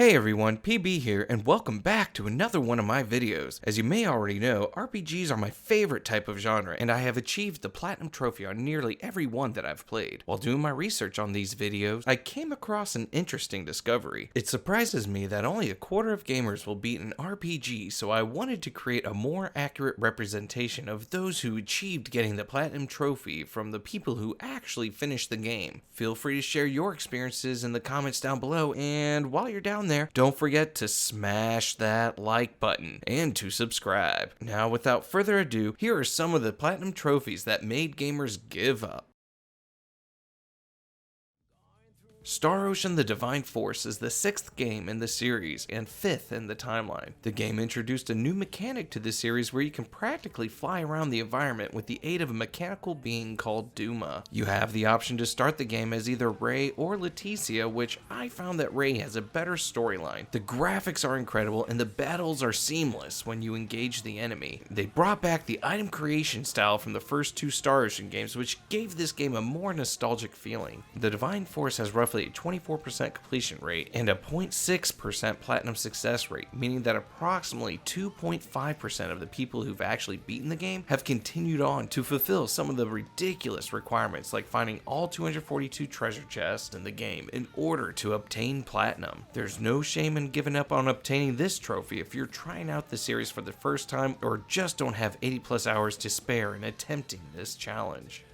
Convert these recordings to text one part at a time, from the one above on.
Hey everyone, PB here, and welcome back to another one of my videos. As you may already know, RPGs are my favorite type of genre, and I have achieved the Platinum Trophy on nearly every one that I've played. While doing my research on these videos, I came across an interesting discovery. It surprises me that only a quarter of gamers will beat an RPG, so I wanted to create a more accurate representation of those who achieved getting the Platinum Trophy from the people who actually finished the game. Feel free to share your experiences in the comments down below, and while you're down there, don't forget to smash that like button and to subscribe. Now, without further ado, here are some of the platinum trophies that made gamers give up. Star Ocean: The Divine Force is the 6th game in the series and 5th in the timeline. The game introduced a new mechanic to the series where you can practically fly around the environment with the aid of a mechanical being called Duma. You have the option to start the game as either Ray or Leticia, which I found that Ray has a better storyline. The graphics are incredible and the battles are seamless when you engage the enemy. They brought back the item creation style from the first 2 Star Ocean games, which gave this game a more nostalgic feeling. The Divine Force has roughly a 24% completion rate and a 0.6% platinum success rate, meaning that approximately 2.5% of the people who've actually beaten the game have continued on to fulfill some of the ridiculous requirements, like finding all 242 treasure chests in the game in order to obtain platinum. There's no shame in giving up on obtaining this trophy if you're trying out the series for the first time or just don't have 80+ hours to spare in attempting this challenge.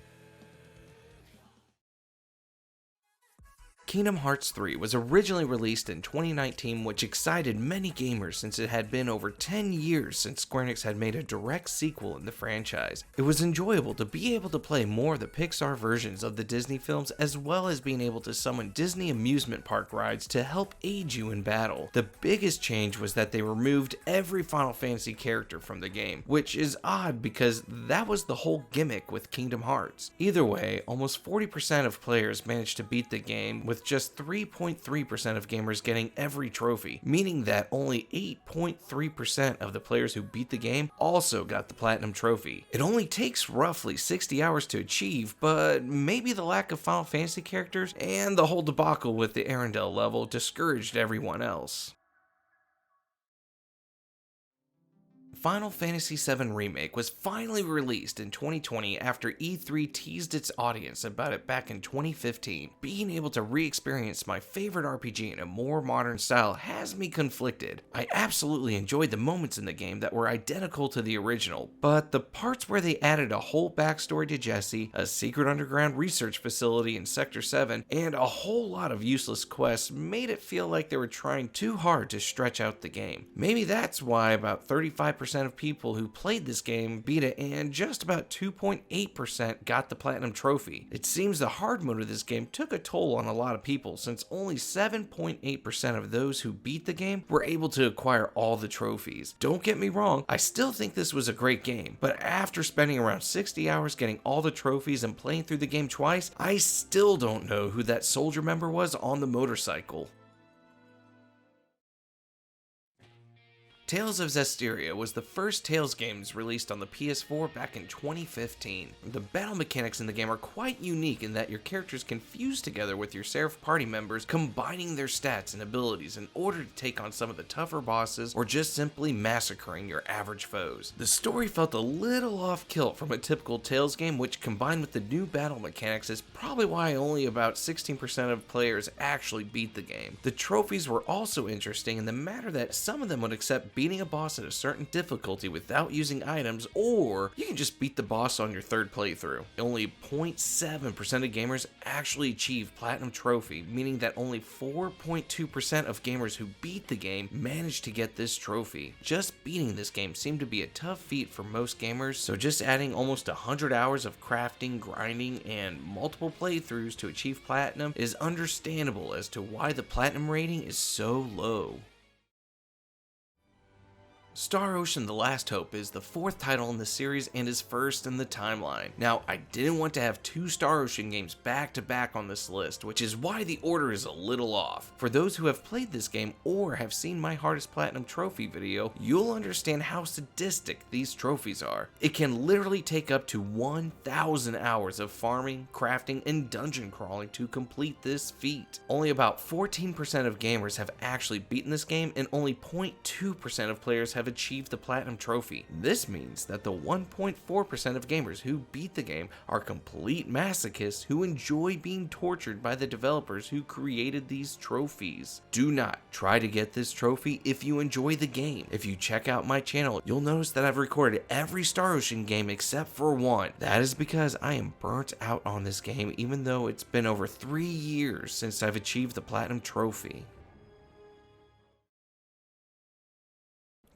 Kingdom Hearts 3 was originally released in 2019, which excited many gamers since it had been over 10 years since Square Enix had made a direct sequel in the franchise. It was enjoyable to be able to play more of the Pixar versions of the Disney films, as well as being able to summon Disney amusement park rides to help aid you in battle. The biggest change was that they removed every Final Fantasy character from the game, which is odd because that was the whole gimmick with Kingdom Hearts. Either way, almost 40% of players managed to beat the game, with just 3.3% of gamers getting every trophy, meaning that only 8.3% of the players who beat the game also got the Platinum Trophy. It only takes roughly 60 hours to achieve, but maybe the lack of Final Fantasy characters and the whole debacle with the Arendelle level discouraged everyone else. Final Fantasy VII Remake was finally released in 2020 after E3 teased its audience about it back in 2015. Being able to re-experience my favorite RPG in a more modern style has me conflicted. I absolutely enjoyed the moments in the game that were identical to the original, but the parts where they added a whole backstory to Jesse, a secret underground research facility in Sector 7, and a whole lot of useless quests made it feel like they were trying too hard to stretch out the game. Maybe that's why about 35% of people who played this game beat it, and just about 2.8% got the Platinum Trophy. It seems the hard mode of this game took a toll on a lot of people, since only 7.8% of those who beat the game were able to acquire all the trophies. Don't get me wrong, I still think this was a great game, but after spending around 60 hours getting all the trophies and playing through the game twice, I still don't know who that soldier member was on the motorcycle. Tales of Zestiria was the first Tales games released on the PS4 back in 2015. The battle mechanics in the game are quite unique in that your characters can fuse together with your Seraph party members, combining their stats and abilities in order to take on some of the tougher bosses or just simply massacring your average foes. The story felt a little off kilt from a typical Tales game, which combined with the new battle mechanics is probably why only about 16% of players actually beat the game. The trophies were also interesting in the matter that some of them would accept beating a boss at a certain difficulty without using items, or you can just beat the boss on your 3rd playthrough. Only 0.7% of gamers actually achieve Platinum Trophy, meaning that only 4.2% of gamers who beat the game managed to get this trophy. Just beating this game seemed to be a tough feat for most gamers, so just adding almost 100 hours of crafting, grinding, and multiple playthroughs to achieve Platinum is understandable as to why the Platinum rating is so low. Star Ocean: The Last Hope is the 4th title in the series and is first in the timeline. Now, I didn't want to have 2 Star Ocean games back to back on this list, which is why the order is a little off. For those who have played this game or have seen my Hardest Platinum Trophy video, you'll understand how sadistic these trophies are. It can literally take up to 1,000 hours of farming, crafting, and dungeon crawling to complete this feat. Only about 14% of gamers have actually beaten this game, and only 0.2% of players have achieved the Platinum Trophy. This means that the 1.4% of gamers who beat the game are complete masochists who enjoy being tortured by the developers who created these trophies. Do not try to get this trophy if you enjoy the game. If you check out my channel, you'll notice that I've recorded every Star Ocean game except for one. That is because I am burnt out on this game, even though it's been over 3 years since I've achieved the Platinum Trophy.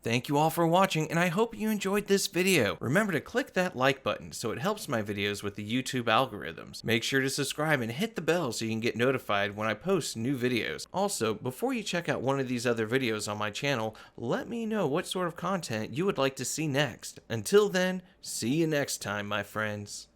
Thank you all for watching, and I hope you enjoyed this video. Remember to click that like button so it helps my videos with the YouTube algorithms. Make sure to subscribe and hit the bell so you can get notified when I post new videos. Also, before you check out one of these other videos on my channel, let me know what sort of content you would like to see next. Until then, see you next time, my friends.